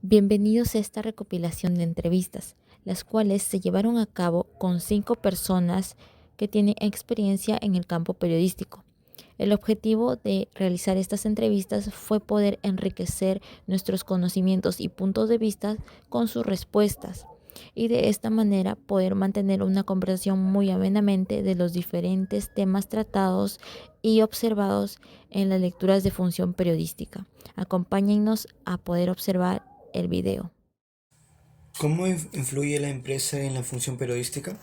Bienvenidos a esta recopilación de entrevistas, las cuales se llevaron a cabo con 5 personas que tienen experiencia en el campo periodístico. El objetivo de realizar estas entrevistas fue poder enriquecer nuestros conocimientos y puntos de vista con sus respuestas y de esta manera poder mantener una conversación muy amenamente de los diferentes temas tratados y observados en las lecturas de función periodística. Acompáñennos a poder observar el video. ¿Cómo influye la empresa en la función periodística?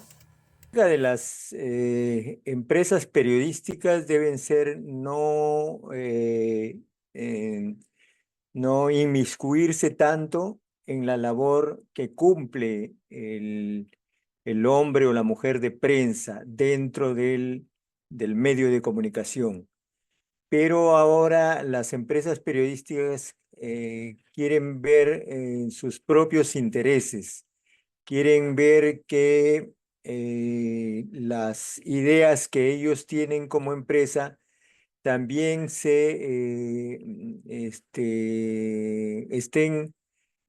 Una de las empresas periodísticas deben ser no inmiscuirse tanto en la labor que cumple el hombre o la mujer de prensa dentro del medio de comunicación. Pero ahora las empresas periodísticas quieren ver sus propios intereses, quieren ver que las ideas que ellos tienen como empresa también estén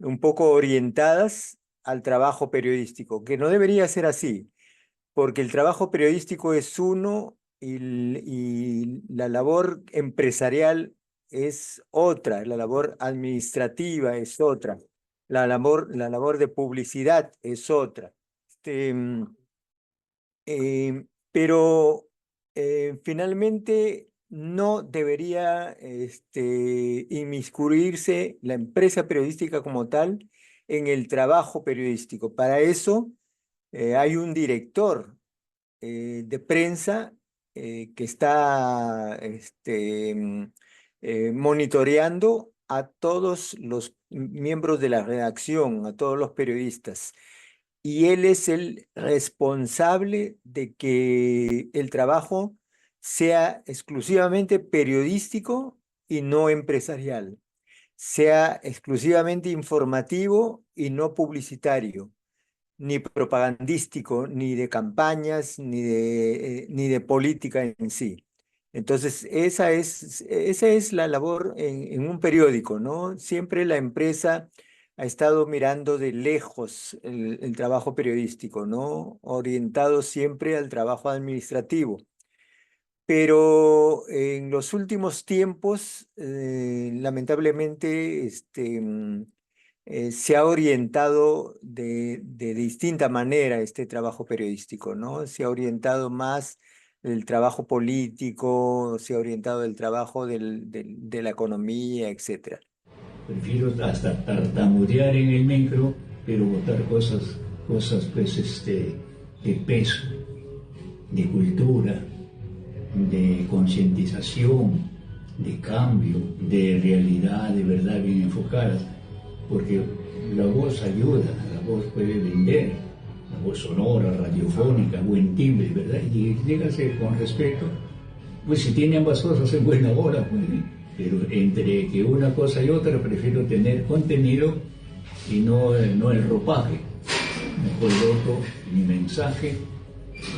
un poco orientadas al trabajo periodístico, que no debería ser así, porque el trabajo periodístico es uno y la labor empresarial es otra, la labor administrativa es otra, la labor de publicidad es otra. Este, mm, pero finalmente no debería inmiscuirse la empresa periodística como tal en el trabajo periodístico. Para eso hay un director de prensa que está monitoreando a todos los miembros de la redacción, a todos los periodistas. Y él es el responsable de que el trabajo sea exclusivamente periodístico y no empresarial, sea exclusivamente informativo y no publicitario, ni propagandístico, ni de campañas, ni de política en sí. Entonces, esa es la labor en un periódico, ¿no? Siempre la empresa ha estado mirando de lejos el trabajo periodístico, ¿no? Orientado siempre al trabajo administrativo. Pero en los últimos tiempos, lamentablemente, se ha orientado de distinta manera este trabajo periodístico, ¿no? Se ha orientado más el trabajo político, se ha orientado el trabajo de la economía, etcétera. Prefiero hasta tartamudear en el micro, pero botar cosas pues, de peso, de cultura, de concientización, de cambio, de realidad, de verdad bien enfocadas, porque la voz ayuda, la voz puede vender, la voz sonora, radiofónica, buen timbre, ¿verdad? Y dígase con respeto, pues si tiene ambas cosas en buena hora, pues, pero entre que una cosa y otra prefiero tener contenido y no el ropaje. Mejor voto mi mensaje,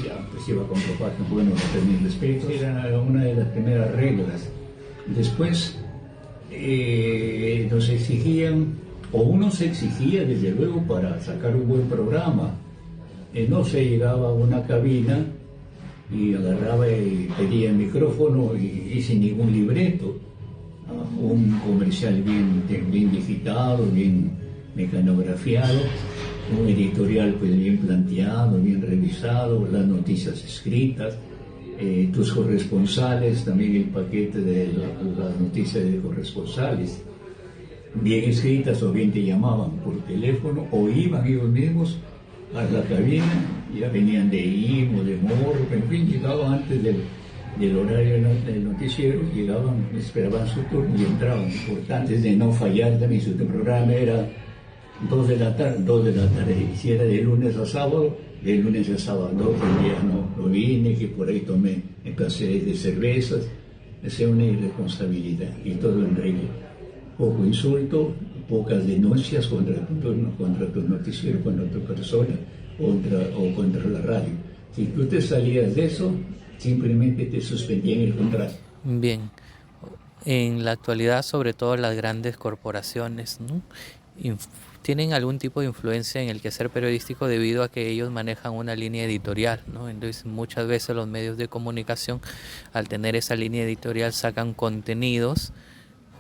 ya pues iba con ropaje, bueno, no mi respeto, era una de las primeras reglas. Después nos exigían, o uno se exigía desde luego para sacar un buen programa. No se llegaba a una cabina y agarraba y pedía el micrófono y sin ningún libreto. Un comercial bien digitado, bien mecanografiado, un editorial pues bien planteado, bien revisado, las noticias escritas, tus corresponsales, también el paquete de las noticias de corresponsales, bien escritas o bien te llamaban por teléfono o iban ellos mismos a la cabina, ya venían de IMO, de Morro, en fin, llegaban antes del horario del noticiero, llegaban, esperaban su turno y entraban. Importante de no fallar también, su programa era 2 de la tarde, si era de lunes a sábado, de lunes a sábado, no, el día no vine, que por ahí tomé en placeres de cervezas, es una irresponsabilidad y todo en regla. Poco insulto, pocas denuncias contra tu noticiero, contra tu persona o contra la radio. Si tú te salías de eso, simplemente te suspendían el contrato. Bien, en la actualidad sobre todo las grandes corporaciones, ¿no? inf- tienen algún tipo de influencia en el quehacer periodístico debido a que ellos manejan una línea editorial, ¿no? Entonces muchas veces los medios de comunicación, al tener esa línea editorial, sacan contenidos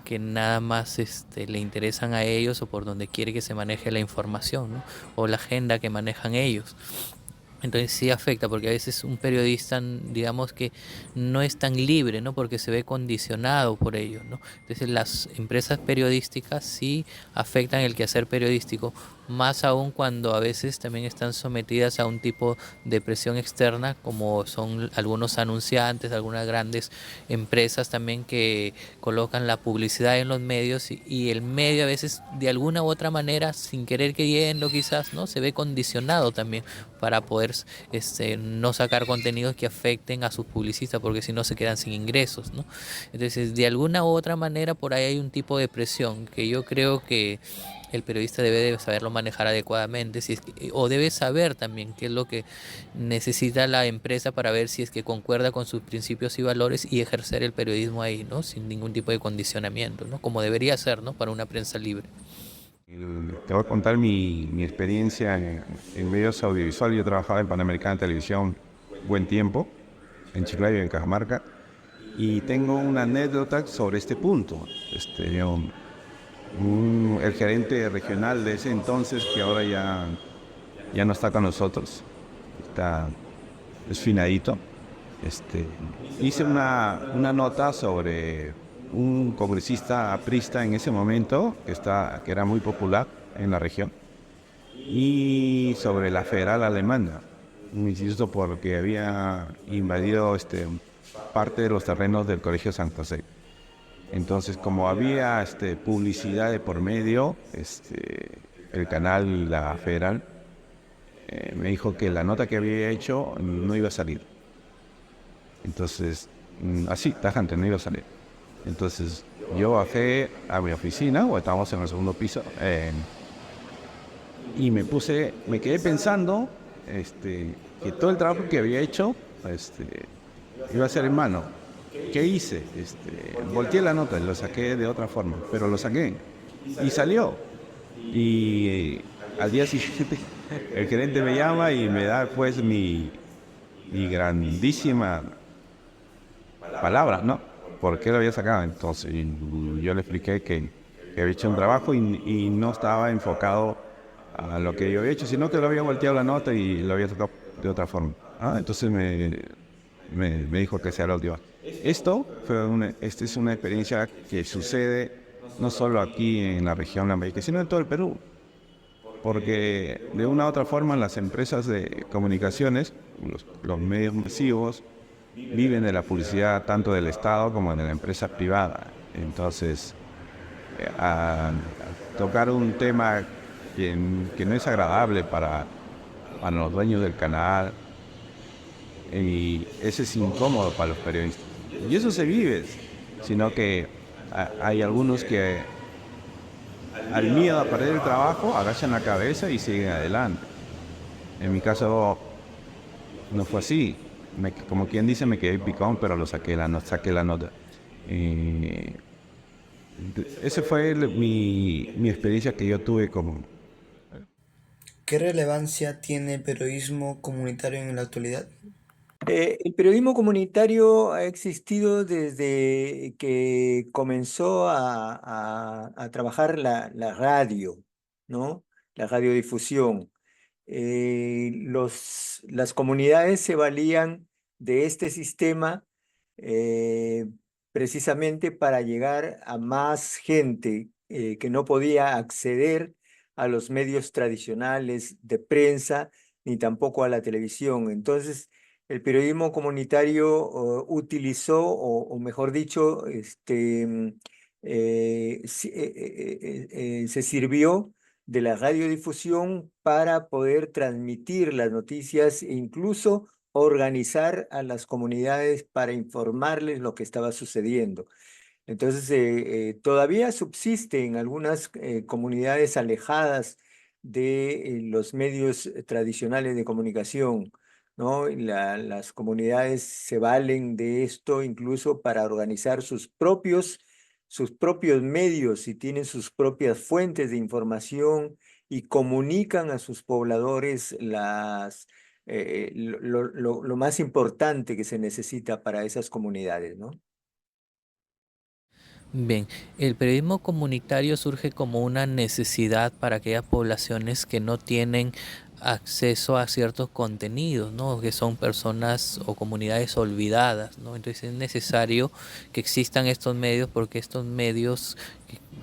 que nada más le interesan a ellos o por donde quiere que se maneje la información, ¿no? O la agenda que manejan ellos. Entonces sí afecta, porque a veces un periodista, digamos que no es tan libre, ¿no? Porque se ve condicionado por ello, ¿no? Entonces las empresas periodísticas sí afectan el quehacer periodístico, más aún cuando a veces también están sometidas a un tipo de presión externa, como son algunos anunciantes, algunas grandes empresas también que colocan la publicidad en los medios y el medio a veces de alguna u otra manera, sin querer queriendo quizás, ¿no? Se ve condicionado también para poder no sacar contenidos que afecten a sus publicistas, porque si no se quedan sin ingresos, ¿no? Entonces, de alguna u otra manera, por ahí hay un tipo de presión que yo creo que el periodista debe de saberlo manejar adecuadamente, si es que, o debe saber también qué es lo que necesita la empresa para ver si es que concuerda con sus principios y valores y ejercer el periodismo ahí, ¿no? Sin ningún tipo de condicionamiento, ¿no? Como debería ser, ¿no? Para una prensa libre. Te voy a contar mi experiencia en medios audiovisuales. Yo trabajaba en Panamericana Televisión buen tiempo, en Chiclayo y en Cajamarca, y tengo una anécdota sobre este punto. El gerente regional de ese entonces, que ahora ya no está con nosotros, está desfinadito, hice una nota sobre un congresista aprista en ese momento, que era muy popular en la región, y sobre la federal alemana, un instituto porque había invadido parte de los terrenos del Colegio San José. Entonces, como había publicidad de por medio, el canal, la federal, me dijo que la nota que había hecho no iba a salir. Entonces, así, tajante, no iba a salir. Entonces, yo bajé a mi oficina, o estábamos en el segundo piso, y me quedé pensando que todo el trabajo que había hecho iba a ser en mano. ¿Qué hice? Volteé la nota, lo saqué de otra forma, pero lo saqué y salió. Y al día siguiente el gerente me llama y me da pues mi grandísima palabra, ¿no? ¿Por qué lo había sacado? Entonces yo le expliqué que había hecho un trabajo y no estaba enfocado a lo que yo había hecho, sino que lo había volteado la nota y lo había sacado de otra forma. Entonces me dijo que sea la última. Esta es una experiencia que sucede no solo aquí en la región Lambayeque, sino en todo el Perú. Porque de una u otra forma las empresas de comunicaciones, los medios masivos, viven de la publicidad tanto del Estado como de la empresa privada. Entonces, a tocar un tema que no es agradable para los dueños del canal, y ese es incómodo para los periodistas. Y eso se vive, sino que hay algunos que al miedo a perder el trabajo agachan la cabeza y siguen adelante. En mi caso no fue así. Como quien dice, me quedé picón, pero saqué la nota. Esa fue mi experiencia que yo tuve como... ¿Qué relevancia tiene el periodismo comunitario en la actualidad? El periodismo comunitario ha existido desde que comenzó a trabajar la radio, ¿no? La radiodifusión. Las comunidades se valían de este sistema eh, precisamente para llegar a más gente que no podía acceder a los medios tradicionales de prensa ni tampoco a la televisión. Entonces, el periodismo comunitario utilizó, o mejor dicho, se sirvió de la radiodifusión para poder transmitir las noticias e incluso organizar a las comunidades para informarles lo que estaba sucediendo. Entonces, todavía subsiste en algunas comunidades alejadas de los medios tradicionales de comunicación, ¿no? Las comunidades se valen de esto incluso para organizar sus propios sus propios medios y tienen sus propias fuentes de información y comunican a sus pobladores lo más importante que se necesita para esas comunidades, ¿no? Bien, el periodismo comunitario surge como una necesidad para aquellas poblaciones que no tienen acceso a ciertos contenidos, ¿no? Que son personas o comunidades olvidadas, ¿no? Entonces es necesario que existan estos medios porque estos medios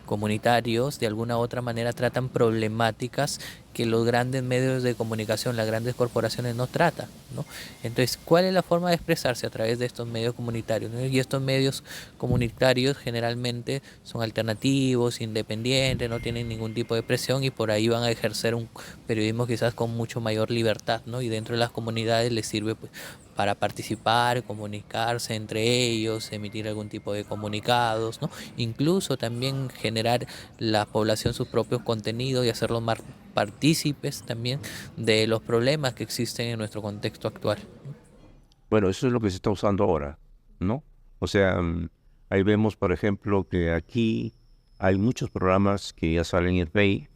comunitarios de alguna u otra manera tratan problemáticas que los grandes medios de comunicación, las grandes corporaciones no tratan, ¿no? Entonces, ¿cuál es la forma de expresarse a través de estos medios comunitarios, ¿no? Y estos medios comunitarios generalmente son alternativos, independientes, no tienen ningún tipo de presión y por ahí van a ejercer un periodismo quizás con mucho mayor libertad, ¿no? Y dentro de las comunidades les sirve pues para participar, comunicarse entre ellos, emitir algún tipo de comunicados, ¿no? Incluso también generar la población sus propios contenidos y hacerlos más partícipes también de los problemas que existen en nuestro contexto actual. Bueno, eso es lo que se está usando ahora, ¿no? O sea, ahí vemos, por ejemplo, que aquí hay muchos programas que ya salen en Play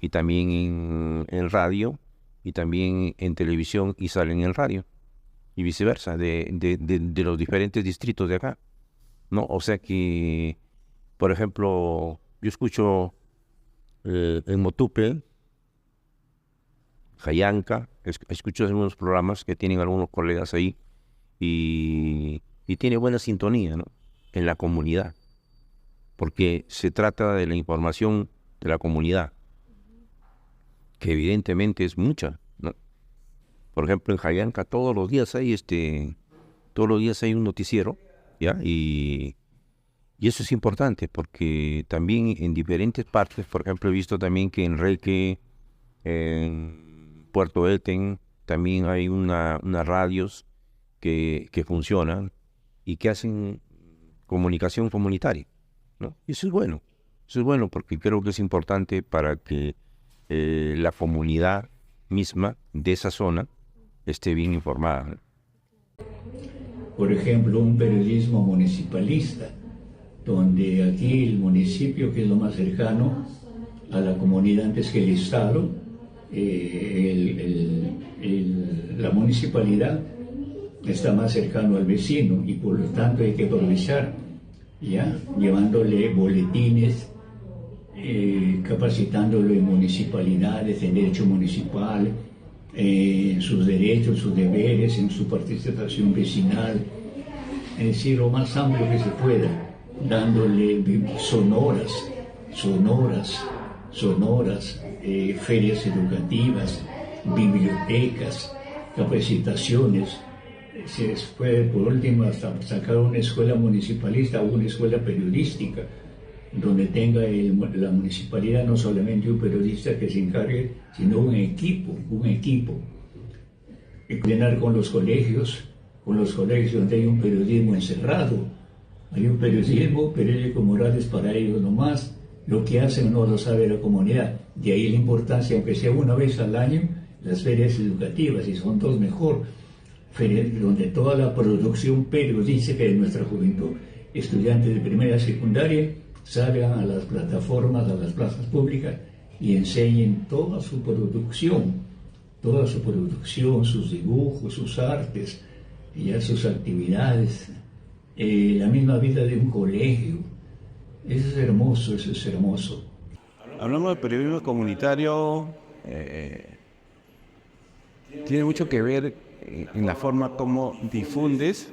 y también en radio y también en televisión y salen en radio y viceversa, de los diferentes distritos de acá, ¿no? O sea que, por ejemplo, yo escucho en Motupe, Jayanca, escucho algunos programas que tienen algunos colegas ahí y tiene buena sintonía, ¿no? En la comunidad, porque se trata de la información de la comunidad, que evidentemente es mucha, ¿no? Por ejemplo, en Jayanca todos los días hay un noticiero, ¿ya? Y eso es importante porque también en diferentes partes, por ejemplo, he visto también que en Reque, en Puerto Elten, también hay unas radios que funcionan y que hacen comunicación comunitaria, ¿no? Y eso es bueno porque creo que es importante para que la comunidad misma de esa zona esté bien informada, ¿no? Por ejemplo, un periodismo municipalista, donde aquí el municipio, que es lo más cercano a la comunidad antes que el Estado, la municipalidad está más cercano al vecino y por lo tanto hay que aprovechar, ¿ya? Llevándole boletines, capacitándolo en municipalidades, en derecho municipal, en sus derechos, sus deberes, en su participación vecinal, es decir, lo más amplio que se pueda, dándole sonoras, ferias educativas, bibliotecas, capacitaciones. Se puede, por último, hasta sacar una escuela municipalista o una escuela periodística, donde tenga la municipalidad no solamente un periodista que se encargue, sino un equipo, y coordinar con los colegios donde hay un periodismo encerrado, hay un periódico Morales para ellos nomás, lo que hacen no lo sabe la comunidad, de ahí la importancia, aunque sea una vez al año, las ferias educativas, y son dos mejor, ferias donde toda la producción periodística de nuestra juventud, estudiantes de primera y secundaria, salgan a las plataformas, a las plazas públicas y enseñen toda su producción, sus dibujos, sus artes, y ya sus actividades, la misma vida de un colegio. Eso es hermoso. Hablando de periodismo comunitario, tiene mucho que ver en la forma como difundes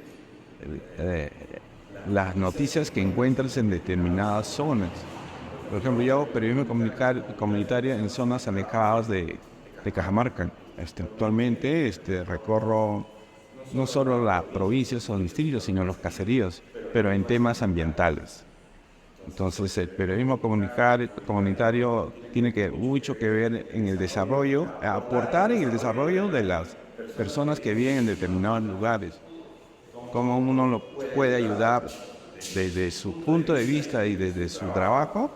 las noticias que encuentras en determinadas zonas. Por ejemplo, yo hago periodismo comunitario en zonas alejadas de Cajamarca. Actualmente recorro no solo la provincia o distritos, sino los caseríos, pero en temas ambientales. Entonces, el periodismo comunitario tiene mucho que ver en el desarrollo, aportar en el desarrollo de las personas que viven en determinados lugares. Cómo uno lo puede ayudar desde su punto de vista y desde su trabajo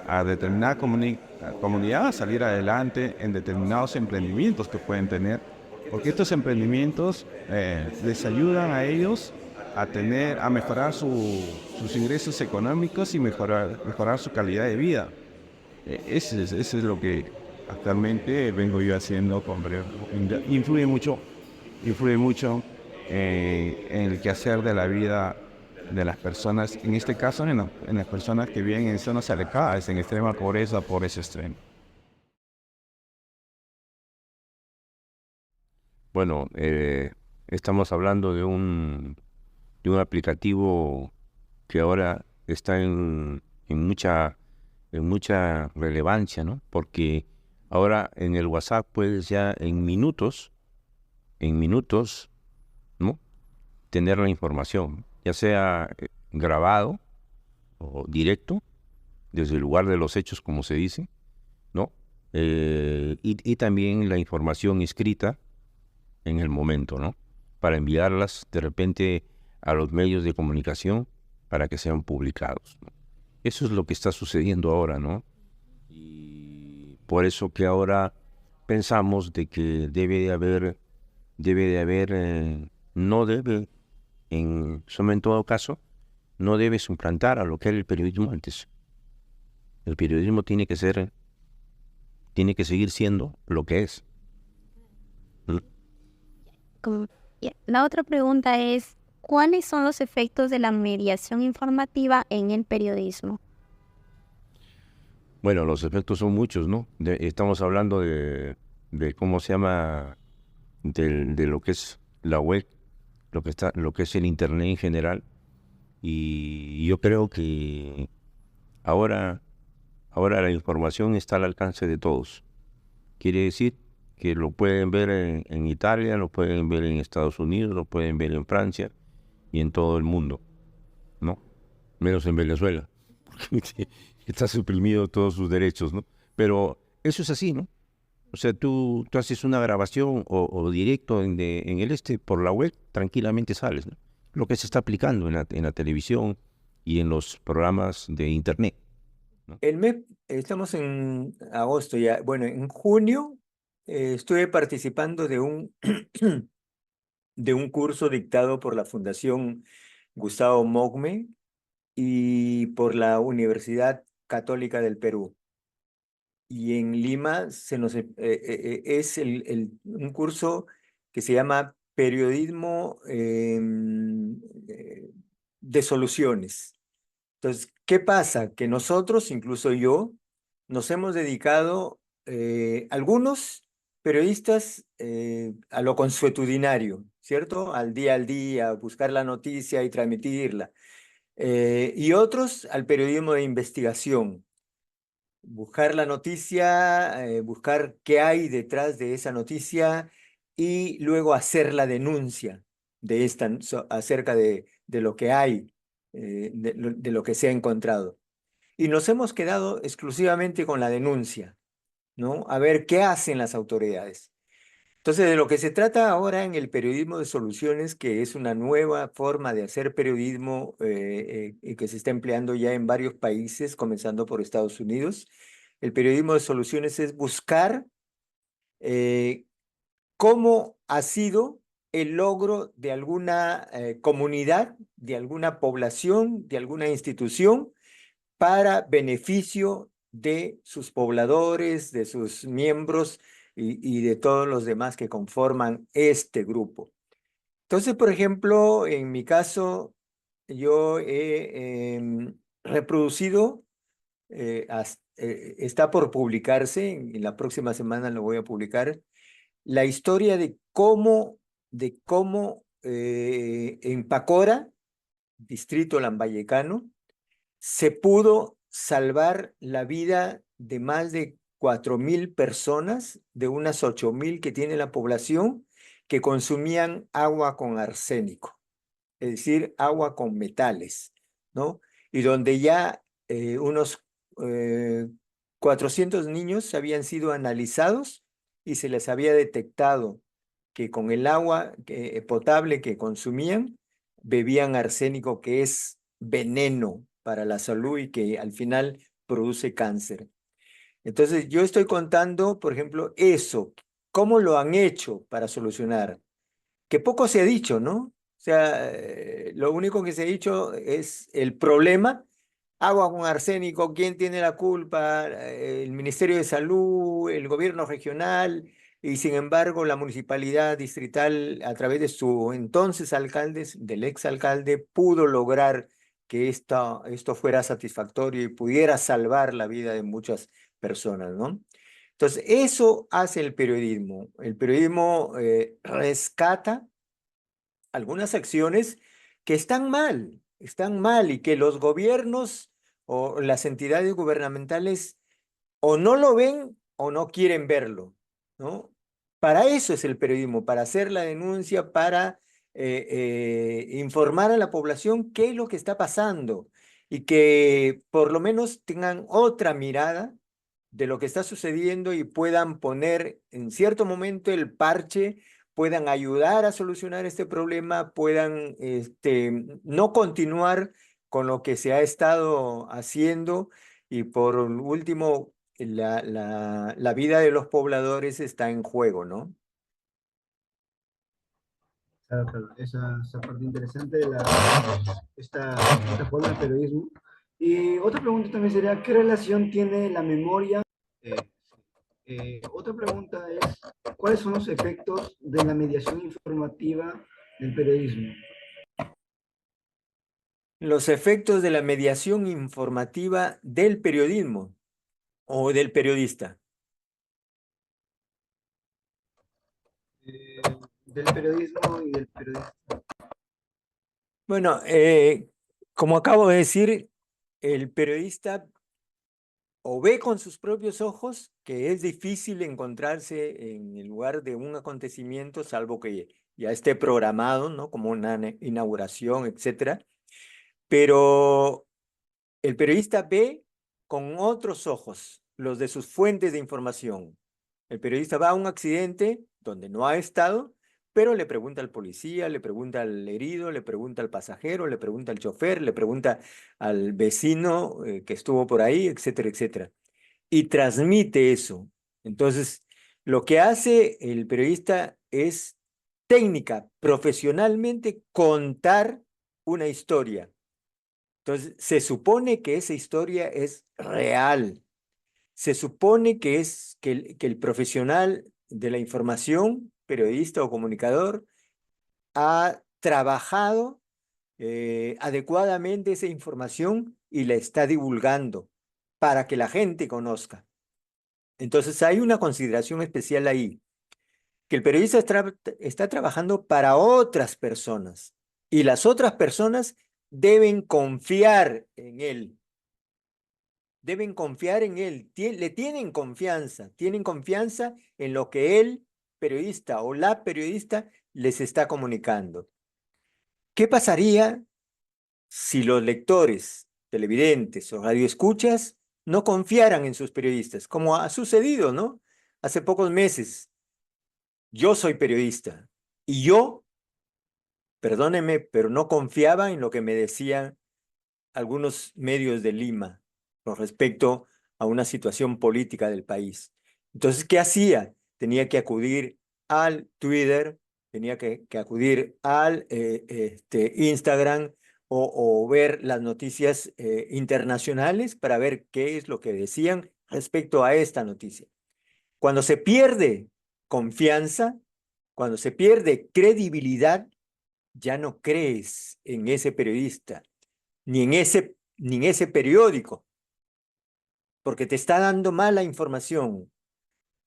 a determinada comunidad a salir adelante en determinados emprendimientos que pueden tener, porque estos emprendimientos les ayudan a ellos a mejorar sus ingresos económicos y mejorar su calidad de vida. Eso es lo que actualmente vengo yo haciendo. Influye mucho en el quehacer de la vida de las personas, en este caso en las personas que viven en zonas alejadas, en extrema pobreza, extrema. Bueno, estamos hablando de un aplicativo que ahora está en mucha relevancia, ¿no? Porque ahora en el WhatsApp puedes ya en minutos, ¿no? Tener la información, ya sea grabado o directo, desde el lugar de los hechos, como se dice, ¿no? Y también la información escrita en el momento, ¿no? Para enviarlas de repente a los medios de comunicación para que sean publicados, ¿no? Eso es lo que está sucediendo ahora, ¿no? Y por eso que ahora pensamos de que no debe, en todo caso, no debe suplantar a lo que era el periodismo antes. El periodismo tiene que seguir siendo lo que es. La otra pregunta es, ¿cuáles son los efectos de la mediación informativa en el periodismo? Bueno, los efectos son muchos, ¿no? Estamos hablando de cómo se llama, de lo que es la web, lo que es el internet en general. Y yo creo que ahora la información está al alcance de todos. Quiere decir que lo pueden ver en Italia, lo pueden ver en Estados Unidos, lo pueden ver en Francia y en todo el mundo, ¿no? Menos en Venezuela, porque está suprimido todos sus derechos, ¿no? Pero eso es así, ¿no? O sea, tú haces una grabación o directo en el por la web, tranquilamente sales, ¿no? Lo que se está aplicando en la televisión y en los programas de internet, ¿no? Estamos en agosto ya. Bueno, en junio estuve participando de un curso dictado por la Fundación Gustavo Mogme y por la Universidad Católica del Perú. Y en Lima es un curso que se llama Periodismo de Soluciones. Entonces, ¿qué pasa? Que nosotros, incluso yo, nos hemos dedicado, algunos periodistas, a lo consuetudinario, ¿cierto? Al día, a buscar la noticia y transmitirla. Y otros al periodismo de investigación, buscar la noticia, buscar qué hay detrás de esa noticia y luego hacer la denuncia acerca de lo que hay, de lo que se ha encontrado. Y nos hemos quedado exclusivamente con la denuncia, ¿no? A ver qué hacen las autoridades. Entonces, de lo que se trata ahora en el periodismo de soluciones, que es una nueva forma de hacer periodismo que se está empleando ya en varios países, comenzando por Estados Unidos, el periodismo de soluciones es buscar cómo ha sido el logro de alguna comunidad, de alguna población, de alguna institución, para beneficio de sus pobladores, de sus miembros y de todos los demás que conforman este grupo. Entonces, por ejemplo, en mi caso, yo he reproducido, está por publicarse, en la próxima semana lo voy a publicar, la historia de cómo en Pacora, distrito Lambayecano, se pudo salvar la vida de más de 4.000 personas, de unas 8.000 que tiene la población, que consumían agua con arsénico, es decir, agua con metales, ¿no? Y donde ya unos 400 niños habían sido analizados y se les había detectado que con el agua potable que consumían, bebían arsénico, que es veneno para la salud y que al final produce cáncer. Entonces, yo estoy contando, por ejemplo, eso, cómo lo han hecho para solucionar, que poco se ha dicho, ¿no? sea, lo único que se ha dicho es el problema. Agua con arsénico, ¿quién tiene la culpa? El Ministerio de Salud, el gobierno regional, y sin embargo la municipalidad distrital, a través de su entonces alcalde, del exalcalde, pudo lograr que esto fuera satisfactorio y pudiera salvar la vida de muchas personas, ¿no? Entonces, eso hace el periodismo. El periodismo rescata algunas acciones que están mal y que los gobiernos o las entidades gubernamentales o no lo ven o no quieren verlo, ¿no? Para eso es el periodismo, para hacer la denuncia, para informar a la población qué es lo que está pasando y que por lo menos tengan otra mirada de lo que está sucediendo y puedan poner en cierto momento el parche, puedan ayudar a solucionar este problema, puedan no continuar con lo que se ha estado haciendo y por último, la vida de los pobladores está en juego, ¿no? Claro, claro, esa parte interesante de esta forma de periodismo. Y otra pregunta también sería, ¿qué relación tiene la memoria? Eh, Otra pregunta es, ¿cuáles son los efectos de la mediación informativa del periodismo? Los efectos de la mediación informativa del periodismo o del periodista. Del periodismo y del periodista. Bueno, como acabo de decir, el periodista o ve con sus propios ojos que es difícil encontrarse en el lugar de un acontecimiento, salvo que ya esté programado, ¿no? Como una inauguración, etcétera. Pero el periodista ve con otros ojos, los de sus fuentes de información. El periodista va a un accidente donde no ha estado, pero le pregunta al policía, le pregunta al herido, le pregunta al pasajero, le pregunta al chofer, le pregunta al vecino que estuvo por ahí, etcétera, etcétera. Y transmite eso. Entonces, lo que hace el periodista es técnica, profesionalmente contar una historia. Entonces, se supone que esa historia es real. Se supone que que el profesional de la información, periodista o comunicador, ha trabajado adecuadamente esa información y la está divulgando para que la gente conozca. Entonces, hay una consideración especial ahí, que el periodista está trabajando para otras personas y las otras personas deben confiar en él. Deben confiar en él, le tienen confianza en lo que el periodista o la periodista les está comunicando. ¿Qué pasaría si los lectores, televidentes o radioescuchas no confiaran en sus periodistas? Como ha sucedido, ¿no? Hace pocos meses, yo soy periodista y yo, perdónenme, pero no confiaba en lo que me decían algunos medios de Lima con respecto a una situación política del país. Entonces, ¿qué hacía? Tenía que acudir al Twitter, tenía que acudir al Instagram o ver las noticias internacionales para ver qué es lo que decían respecto a esta noticia. Cuando se pierde confianza, cuando se pierde credibilidad, ya no crees en ese periodista, ni en ese periódico, porque te está dando mala información.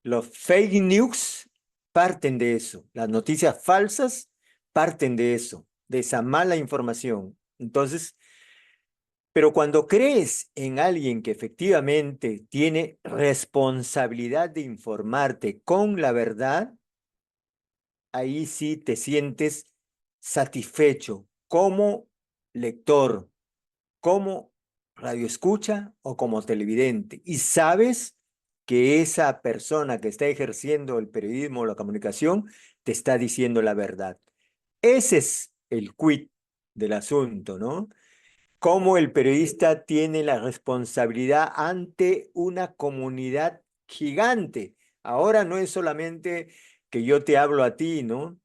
Los fake news parten de eso, las noticias falsas parten de eso, de esa mala información. Entonces, pero cuando crees en alguien que efectivamente tiene responsabilidad de informarte con la verdad, ahí sí te sientes satisfecho como lector, como radioescucha o como televidente. Y sabes que esa persona que está ejerciendo el periodismo o la comunicación te está diciendo la verdad. Ese es el quid del asunto, ¿no? Cómo el periodista tiene la responsabilidad ante una comunidad gigante. Ahora no es solamente que yo te hablo a ti, ¿no?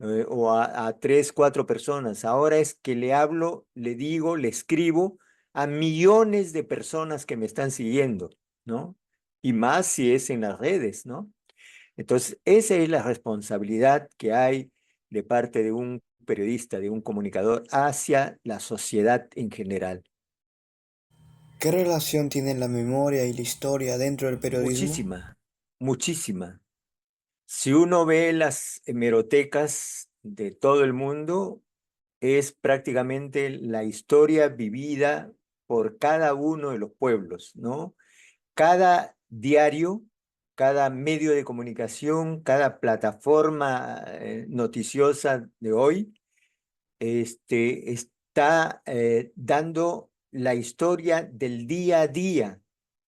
o a 3, 4 personas. Ahora es que le hablo, le digo, le escribo a millones de personas que me están siguiendo, ¿no? Y más si es en las redes, ¿no? Entonces, esa es la responsabilidad que hay de parte de un periodista, de un comunicador, hacia la sociedad en general. ¿Qué relación tienen la memoria y la historia dentro del periodismo? Muchísima, muchísima. Si uno ve las hemerotecas de todo el mundo, es prácticamente la historia vivida por cada uno de los pueblos, ¿no? Cada diario, cada medio de comunicación, cada plataforma noticiosa de hoy, está dando la historia del día a día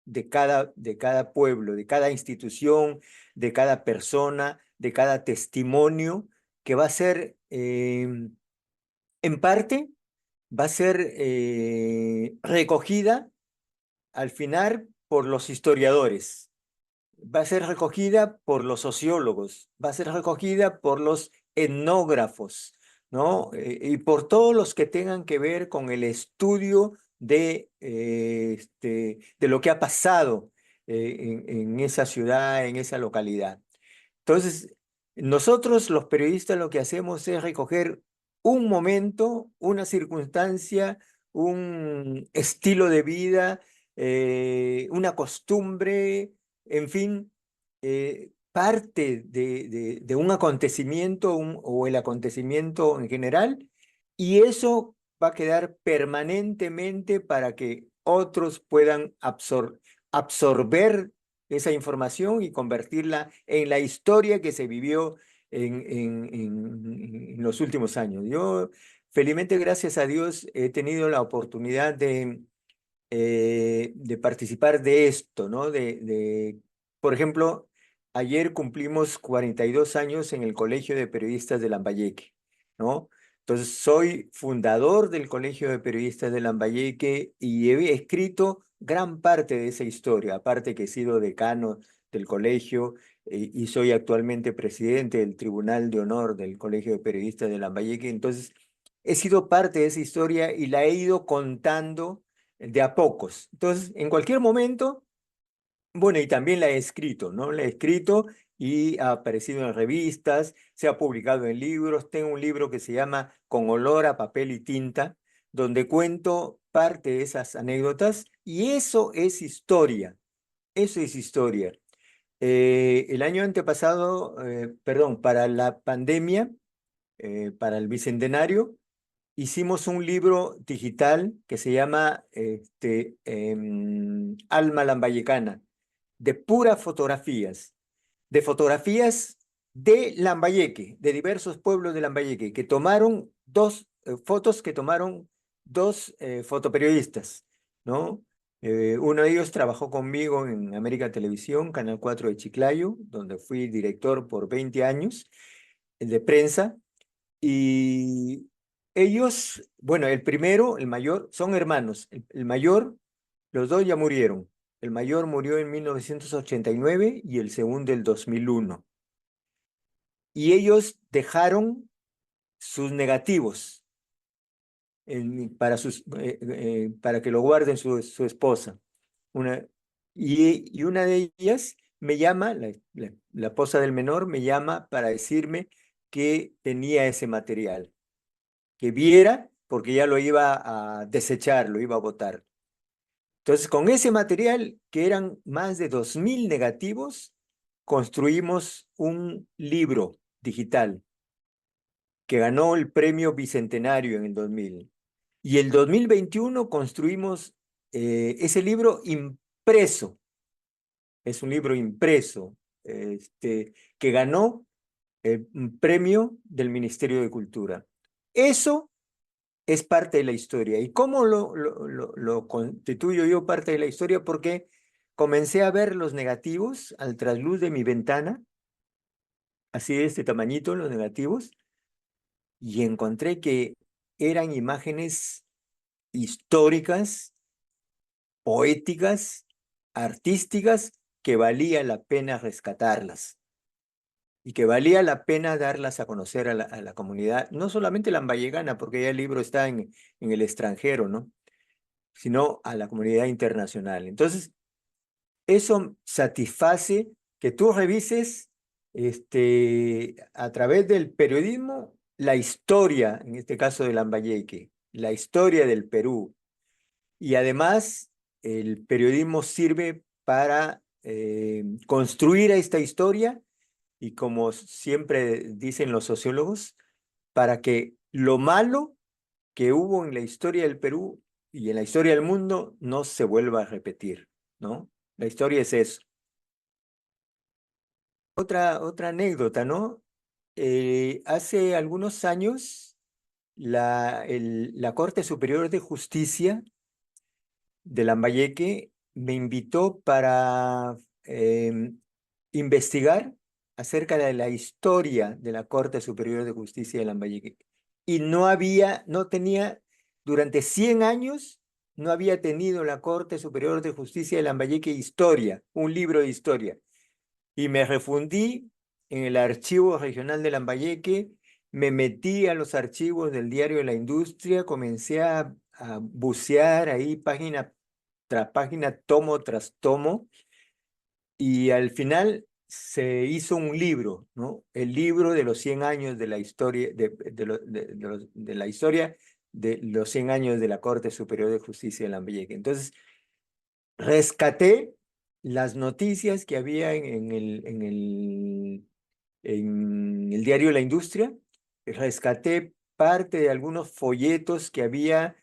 de cada pueblo, de cada institución, de cada persona, de cada testimonio, que va a ser, en parte, va a ser recogida al final por los historiadores, va a ser recogida por los sociólogos, va a ser recogida por los etnógrafos, ¿no? Y por todos los que tengan que ver con el estudio de lo que ha pasado en esa ciudad, en esa localidad. Entonces, nosotros los periodistas lo que hacemos es recoger un momento, una circunstancia, un estilo de vida, una costumbre, en fin, parte de un acontecimiento o el acontecimiento en general, y eso va a quedar permanentemente para que otros puedan absorber esa información y convertirla en la historia que se vivió en los últimos años. Yo, felizmente, gracias a Dios, he tenido la oportunidad de participar de esto, ¿no? Por ejemplo, ayer cumplimos 42 años en el Colegio de Periodistas de Lambayeque, ¿no? Entonces, soy fundador del Colegio de Periodistas de Lambayeque y he escrito gran parte de esa historia, aparte que he sido decano del colegio y soy actualmente presidente del Tribunal de Honor del Colegio de Periodistas de Lambayeque. Entonces, he sido parte de esa historia y la he ido contando de a pocos. Entonces, en cualquier momento, bueno, y también la he escrito, ¿no? La he escrito y ha aparecido en revistas, se ha publicado en libros. Tengo un libro que se llama Con olor a papel y tinta, donde cuento parte de esas anécdotas y eso es historia, eso es historia. El año antepasado, perdón, para la pandemia, para el bicentenario, hicimos un libro digital que se llama Alma Lambayecana, de puras fotografías, de Lambayeque, de diversos pueblos de Lambayeque, que tomaron fotos que tomaron dos fotoperiodistas, ¿no? Uno de ellos trabajó conmigo en América Televisión, Canal 4 de Chiclayo, donde fui director por 20 años de prensa. Y ellos, bueno, el primero, el mayor, son hermanos. El mayor, los dos ya murieron. El mayor murió en 1989 y el segundo el 2001. Y ellos dejaron sus negativos para que lo guarden su esposa. Y una de ellas me llama, la esposa del menor me llama para decirme que tenía ese material, que viera, porque ya lo iba a desechar, lo iba a botar. Entonces, con ese material, que eran más de 2000 negativos, construimos un libro digital que ganó el premio Bicentenario en el 2000. Y el 2021 construimos ese libro impreso. Es un libro impreso que ganó un premio del Ministerio de Cultura. Eso es parte de la historia. ¿Y cómo lo constituyo yo parte de la historia? Porque comencé a ver los negativos al trasluz de mi ventana, así de este tamañito, los negativos, y encontré que eran imágenes históricas, poéticas, artísticas, que valía la pena rescatarlas. y que valía la pena darlas a conocer a la comunidad, no solamente lambayegana, porque ya el libro está en el extranjero, ¿no? Sino a la comunidad internacional. Entonces, eso satisface que tú revises a través del periodismo la historia, en este caso de Lambayeque, la historia del Perú. Y además, el periodismo sirve para construir esta historia y, como siempre dicen los sociólogos, para que lo malo que hubo en la historia del Perú y en la historia del mundo no se vuelva a repetir, ¿no? La historia es eso. Otra anécdota, ¿no? Hace algunos años, la Corte Superior de Justicia de Lambayeque me invitó para investigar acerca de la historia de la Corte Superior de Justicia de Lambayeque. Y no tenía, durante 100 años, no había tenido la Corte Superior de Justicia de Lambayeque historia, un libro de historia. Y me refundí en el Archivo Regional de Lambayeque, me metí a los archivos del Diario de la Industria, comencé a bucear ahí página tras página, tomo tras tomo, y al final se hizo un libro, ¿no? El libro de los 100 años de la historia, de la historia de los 100 años de la Corte Superior de Justicia de Lambayeque. Entonces, rescaté las noticias que había en el Diario La Industria, rescaté parte de algunos folletos que había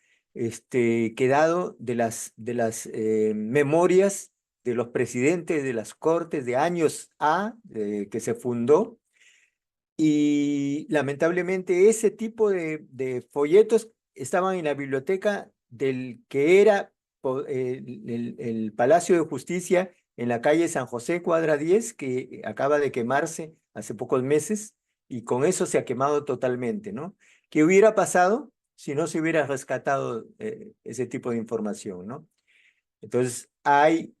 quedado de las memorias de los presidentes de las Cortes de años que se fundó, y lamentablemente ese tipo de folletos estaban en la biblioteca del que era el Palacio de Justicia en la calle San José, cuadra 10, que acaba de quemarse hace pocos meses, y con eso se ha quemado totalmente, ¿no? ¿Qué hubiera pasado si no se hubiera rescatado ese tipo de información, ¿no? Entonces, hay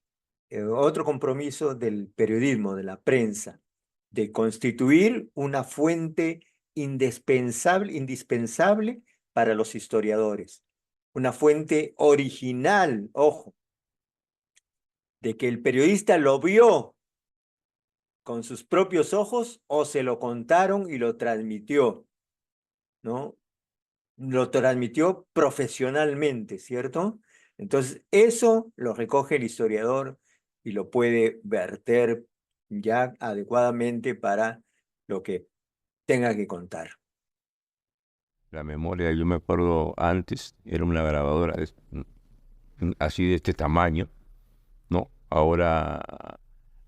otro compromiso del periodismo, de la prensa, de constituir una fuente indispensable para los historiadores, una fuente original, ojo, de que el periodista lo vio con sus propios ojos o se lo contaron y lo transmitió, ¿no? Lo transmitió profesionalmente, ¿cierto? Entonces, eso lo recoge el historiador y lo puede verter ya adecuadamente para lo que tenga que contar. La memoria, yo me acuerdo antes, era una grabadora así de este tamaño, ¿no? Ahora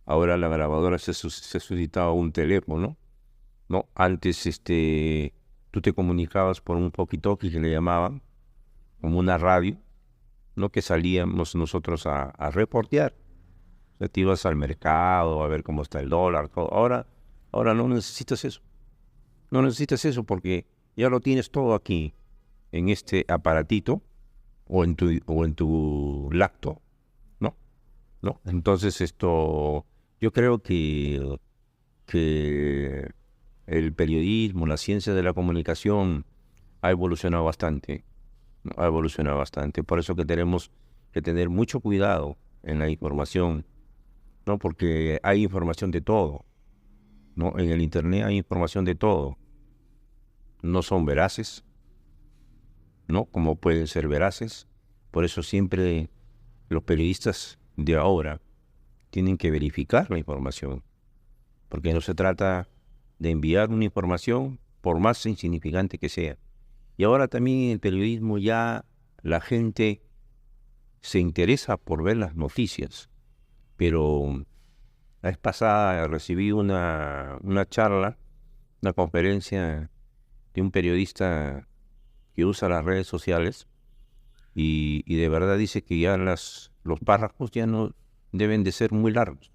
la grabadora se ha suscitado a un teléfono, ¿no? Antes tú te comunicabas por un walkie-talkie que le llamaban, como una radio, ¿no? Que salíamos nosotros a reportear. O sea, te ibas al mercado a ver cómo está el dólar, todo. Ahora no necesitas eso. No necesitas eso porque ya lo tienes todo aquí, en este aparatito o en tu laptop, ¿no? ¿No? Entonces yo creo que el periodismo, la ciencia de la comunicación ha evolucionado bastante, ¿no? Ha evolucionado bastante. Por eso que tenemos que tener mucho cuidado en la información, ¿no? Porque hay información de todo, ¿no? En el internet hay información de todo. No son veraces, ¿no? Como pueden ser veraces. Por eso siempre los periodistas de ahora tienen que verificar la información, porque no se trata de enviar una información por más insignificante que sea. Y ahora también en el periodismo ya la gente se interesa por ver las noticias, pero la vez pasada recibí una charla, una conferencia de un periodista que usa las redes sociales y de verdad dice que ya los párrafos ya no deben de ser muy largos.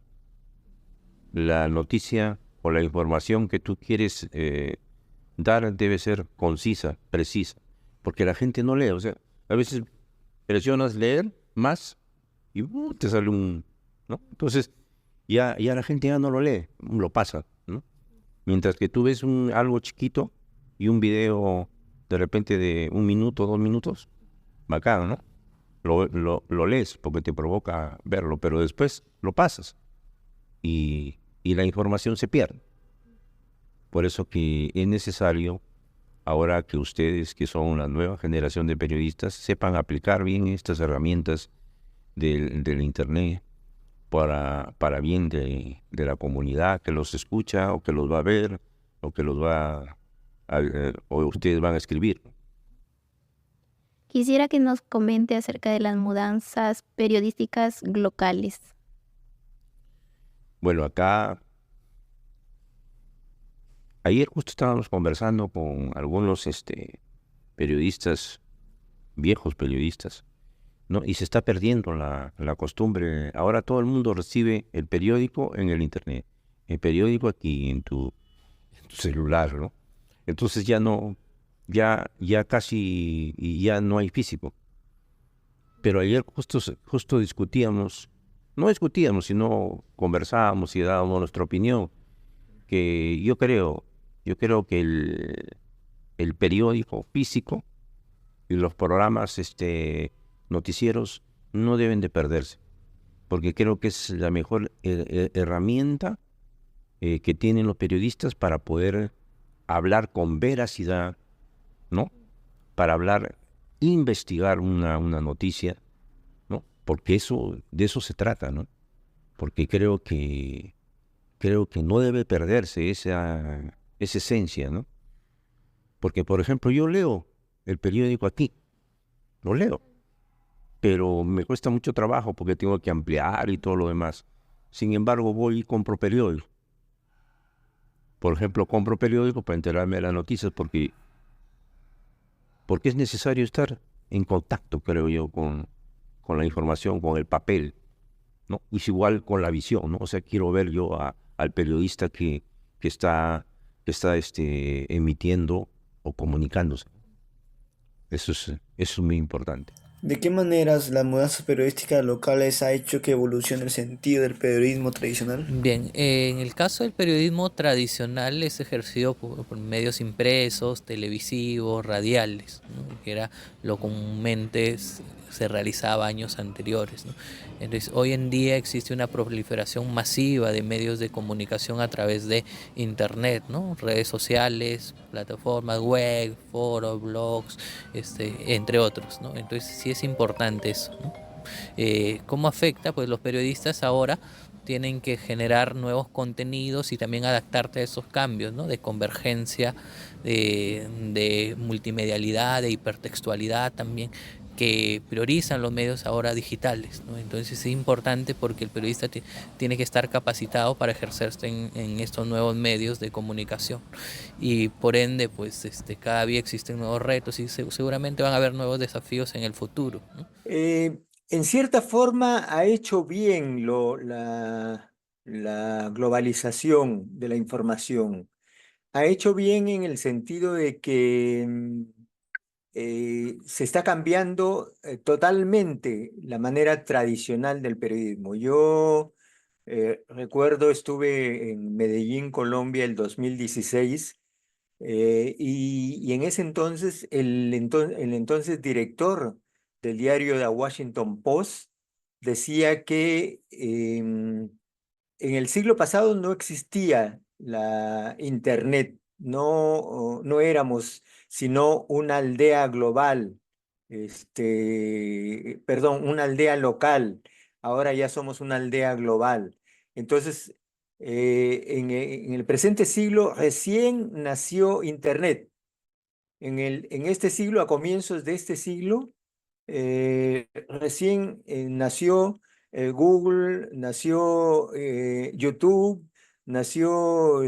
La noticia o la información que tú quieres dar debe ser concisa, precisa, porque la gente no lee. O sea, a veces presionas leer más y te sale ¿no? Entonces ya la gente ya no lo lee, lo pasa, ¿no? Mientras que tú ves algo chiquito y un video de repente de 1 minuto, 2 minutos, bacán, ¿no? Lo lees porque te provoca verlo, pero después lo pasas y la información se pierde. Por eso que es necesario, ahora que ustedes, que son la nueva generación de periodistas, sepan aplicar bien estas herramientas del Internet para bien de la comunidad que los escucha o que los va a ver o que los va o ustedes van a escribir. Quisiera que nos comente acerca de las mudanzas periodísticas locales. Bueno, acá, ayer justo estábamos conversando con algunos periodistas, viejos periodistas, ¿no? Y se está perdiendo la costumbre. Ahora todo el mundo recibe el periódico en el Internet, el periódico aquí en tu celular, ¿no? Entonces ya casi ya no hay físico. Pero ayer justo discutíamos, no discutíamos, sino conversábamos y dábamos nuestra opinión, que yo creo que el periódico físico y los programas noticieros no deben de perderse, porque creo que es la mejor herramienta que tienen los periodistas para poder hablar con veracidad, ¿no? Para investigar una noticia, ¿no? Porque de eso se trata, ¿no? Porque creo que no debe perderse esa esencia, ¿no? Porque, por ejemplo, yo leo el periódico aquí, lo leo, pero me cuesta mucho trabajo porque tengo que ampliar y todo lo demás. Sin embargo, voy y compro periódico. Por ejemplo, compro periódico para enterarme de las noticias porque es necesario estar en contacto, creo yo, con la información, con el papel, ¿no? Y es igual con la visión, ¿no? O sea, quiero ver yo al periodista que está emitiendo o comunicándose. Eso es muy importante. ¿De qué maneras la mudanza periodística locales ha hecho que evolucione el sentido del periodismo tradicional? Bien, en el caso del periodismo tradicional es ejercido por medios impresos, televisivos, radiales, ¿no? Que era lo comúnmente se realizaba años anteriores, ¿no? Entonces, hoy en día existe una proliferación masiva de medios de comunicación a través de Internet, ¿no? Redes sociales, plataformas web, foros, blogs, entre otros, ¿no? Entonces sí es importante eso, ¿no? ¿Cómo afecta? Pues los periodistas ahora tienen que generar nuevos contenidos y también adaptarte a esos cambios, ¿no? De convergencia, de multimedialidad, de hipertextualidad también, que priorizan los medios ahora digitales, ¿no? Entonces es importante porque el periodista tiene que estar capacitado para ejercerse en estos nuevos medios de comunicación y por ende pues cada día existen nuevos retos y seguramente van a haber nuevos desafíos en el futuro, ¿no? En cierta forma ha hecho bien la globalización de la información. Ha hecho bien en el sentido de que se está cambiando totalmente la manera tradicional del periodismo. Yo recuerdo, estuve en Medellín, Colombia, el 2016, y en ese entonces el entonces director del diario The Washington Post decía que en el siglo pasado no existía la Internet, no éramos sino una aldea global, perdón, una aldea local. Ahora ya somos una aldea global. Entonces, en el presente siglo recién nació Internet. En este siglo, a comienzos de este siglo, recién nació Google, nació YouTube, nació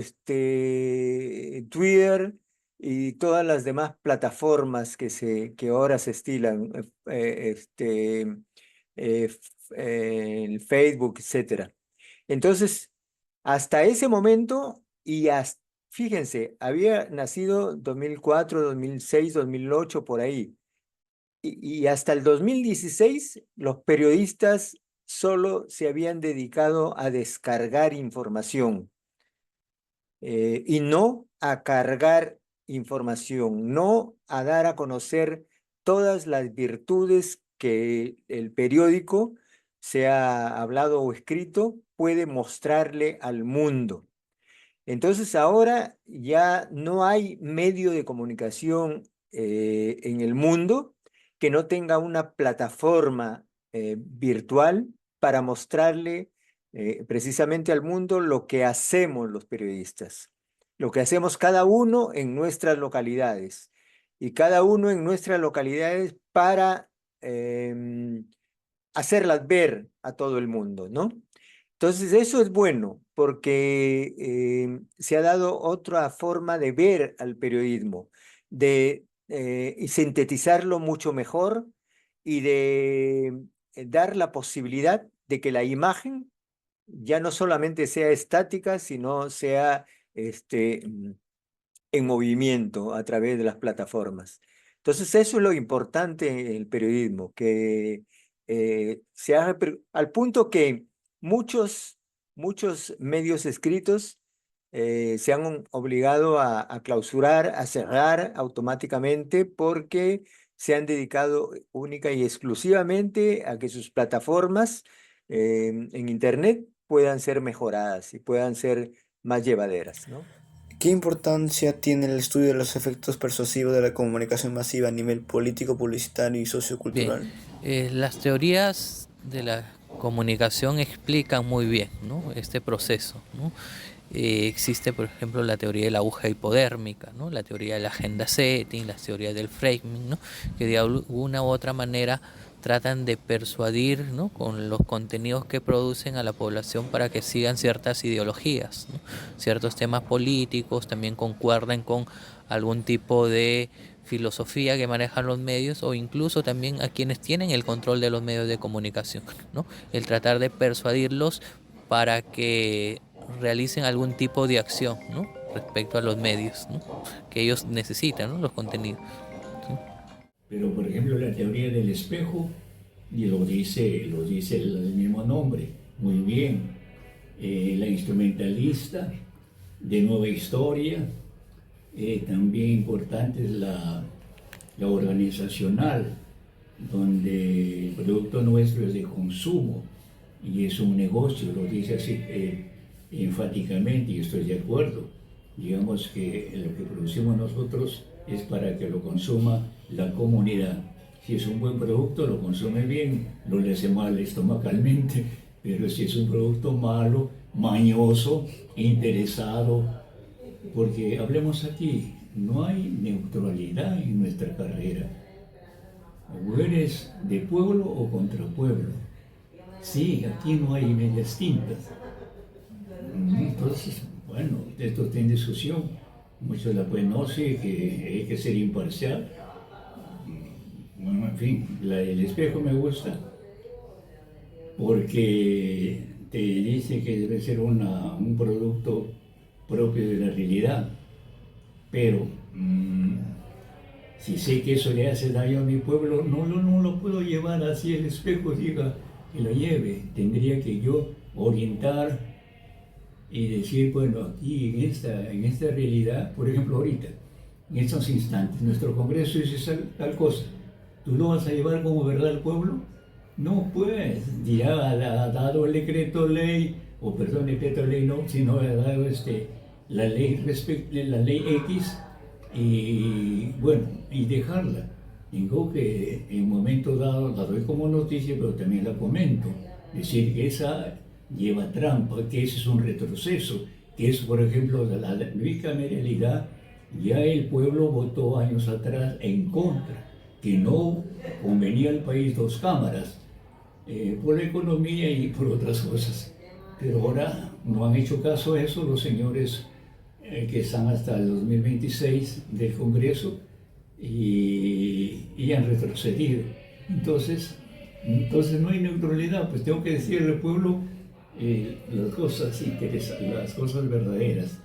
Twitter y todas las demás plataformas que ahora se estilan, el Facebook, etcétera. Entonces, hasta ese momento, fíjense, había nacido 2004, 2006, 2008, por ahí. Y hasta el 2016, los periodistas solo se habían dedicado a descargar información. y no a cargar información, no a dar a conocer todas las virtudes que el periódico, sea hablado o escrito, puede mostrarle al mundo. Entonces ahora ya no hay medio de comunicación en el mundo que no tenga una plataforma virtual para mostrarle precisamente al mundo lo que hacemos los periodistas, lo que hacemos cada uno en nuestras localidades y cada uno en nuestras localidades para hacerlas ver a todo el mundo, ¿no? Entonces, eso es bueno porque se ha dado otra forma de ver al periodismo, de sintetizarlo mucho mejor y de dar la posibilidad de que la imagen ya no solamente sea estática, sino sea en movimiento a través de las plataformas. Entonces, eso es lo importante en el periodismo, que se haga al punto que muchos medios escritos se han obligado a clausurar, a cerrar automáticamente porque se han dedicado única y exclusivamente a que sus plataformas en Internet puedan ser mejoradas y puedan ser más llevaderas, ¿no? ¿Qué importancia tiene el estudio de los efectos persuasivos de la comunicación masiva a nivel político, publicitario y sociocultural? Las teorías de la comunicación explican muy bien, ¿no?, este proceso, ¿no? Existe, por ejemplo, la teoría de la aguja hipodérmica, ¿no?, la teoría de la agenda setting, las teorías del framing, ¿no?, que de alguna u otra manera tratan de persuadir, ¿no?, con los contenidos que producen a la población para que sigan ciertas ideologías, ¿no?, ciertos temas políticos, también concuerden con algún tipo de filosofía que manejan los medios o incluso también a quienes tienen el control de los medios de comunicación, ¿no?, el tratar de persuadirlos para que realicen algún tipo de acción, ¿no?, respecto a los medios, ¿no?, que ellos necesitan, ¿no?, los contenidos. ¿Sí? Pero, por ejemplo, la teoría del espejo, y lo dice el mismo nombre, muy bien. La instrumentalista, de nueva historia, también importante es la organizacional, donde el producto nuestro es de consumo y es un negocio, lo dice así enfáticamente, y estoy de acuerdo. Digamos que lo que producimos nosotros es para que lo consuma la comunidad. Si es un buen producto, lo consume bien, no le hace mal estomacalmente, pero si es un producto malo, mañoso, interesado, porque hablemos aquí, no hay neutralidad en nuestra carrera. O eres de pueblo o contra pueblo. Sí, aquí no hay medias tintas. Entonces, bueno, esto está en discusión. Muchos la pueden, no sé, que hay que ser imparcial. Bueno, en fin, el espejo me gusta porque te dice que debe ser un producto propio de la realidad. Pero si sé que eso le hace daño a mi pueblo, no lo puedo llevar así el espejo, diga que lo lleve. Tendría que yo orientar y decir, bueno, aquí en esta realidad, por ejemplo ahorita, en estos instantes, nuestro Congreso dice tal cosa, ¿tú lo vas a llevar como verdad al pueblo? No, pues, ya ha dado el decreto ley, o perdón, el decreto ley no, sino ha dado la ley X, y bueno, y dejarla. Digo que en un momento dado la doy como noticia, pero también la comento. Es decir, que esa lleva trampa, que ese es un retroceso, que es, por ejemplo, la bicameralidad. Ya el pueblo votó años atrás en contra, que no convenía al país dos cámaras, por la economía y por otras cosas. Pero ahora no han hecho caso a eso los señores que están hasta el 2026 del Congreso y han retrocedido. Entonces no hay neutralidad, pues tengo que decirle al pueblo las cosas interesantes, las cosas verdaderas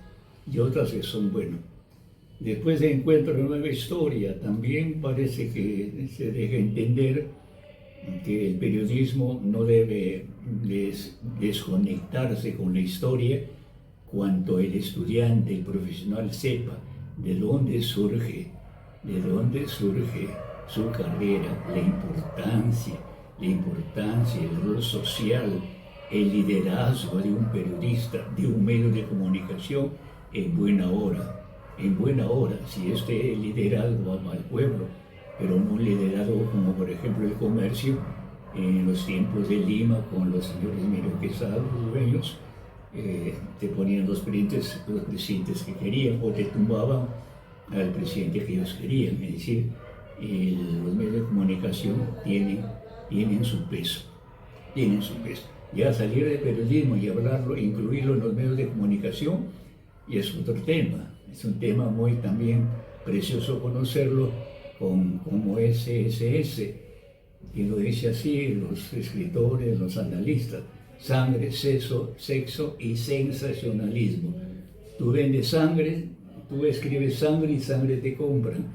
y otras que son buenas. Después de Encuentro de Nueva Historia, también parece que se deja entender que el periodismo no debe desconectarse con la historia cuanto el estudiante, el profesional sepa de dónde surge su carrera, la importancia, el rol social, el liderazgo de un periodista, de un medio de comunicación, en buena hora, si este liderazgo va al pueblo, pero no un liderazgo como por ejemplo el comercio, en los tiempos de Lima con los señores Emilio Quesada, los dueños, te ponían los presidentes que querían o te tumbaban al presidente que ellos querían. Es decir, los medios de comunicación tienen su peso. Ya salir del periodismo y hablarlo, incluirlo en los medios de comunicación, y es otro tema. Es un tema muy también precioso conocerlo como SSS, y lo dice así los escritores, los analistas: sangre, sexo y sensacionalismo. Tú vendes sangre, tú escribes sangre y sangre te compran.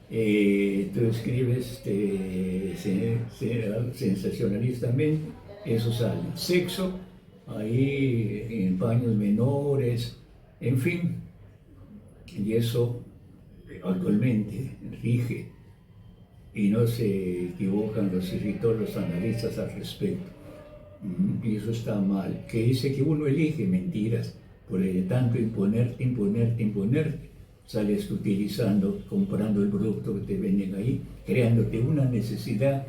Tú escribes sensacionalistamente, eso sale. Sexo, ahí en paños menores, en fin. Y eso actualmente rige, y no se equivocan los escritores, los analistas al respecto. Y eso está mal. Que dice que uno elige mentiras, por el de tanto imponerte, sales comprando el producto que te venden ahí, creándote una necesidad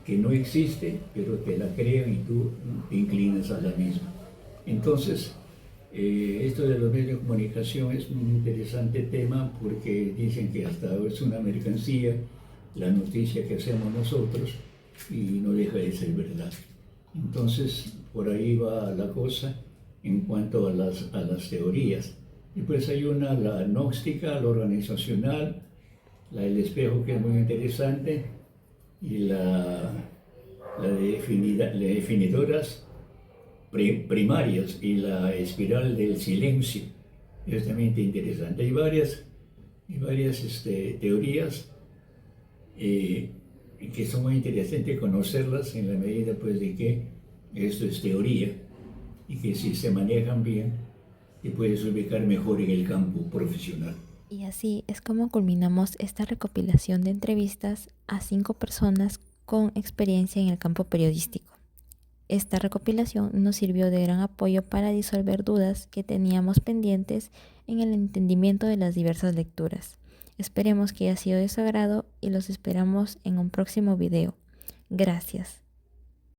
que no existe, pero te la crean y tú te inclinas a la misma. Entonces, esto de los medios de comunicación es un interesante tema, porque dicen que hasta ahora es una mercancía la noticia que hacemos nosotros, y no deja de ser verdad. Entonces, por ahí va la cosa en cuanto a las teorías. Y pues hay una, la gnóstica, la organizacional, la del espejo, que es muy interesante, y la de definidoras primarias, y la espiral del silencio. Es también interesante. Hay varias teorías que son muy interesantes conocerlas, en la medida pues de que esto es teoría, y que si se manejan bien te puedes ubicar mejor en el campo profesional. Y así es como culminamos esta recopilación de entrevistas a 5 personas con experiencia en el campo periodístico. Esta recopilación nos sirvió de gran apoyo para disolver dudas que teníamos pendientes en el entendimiento de las diversas lecturas. Esperemos que haya sido de su agrado y los esperamos en un próximo video. Gracias.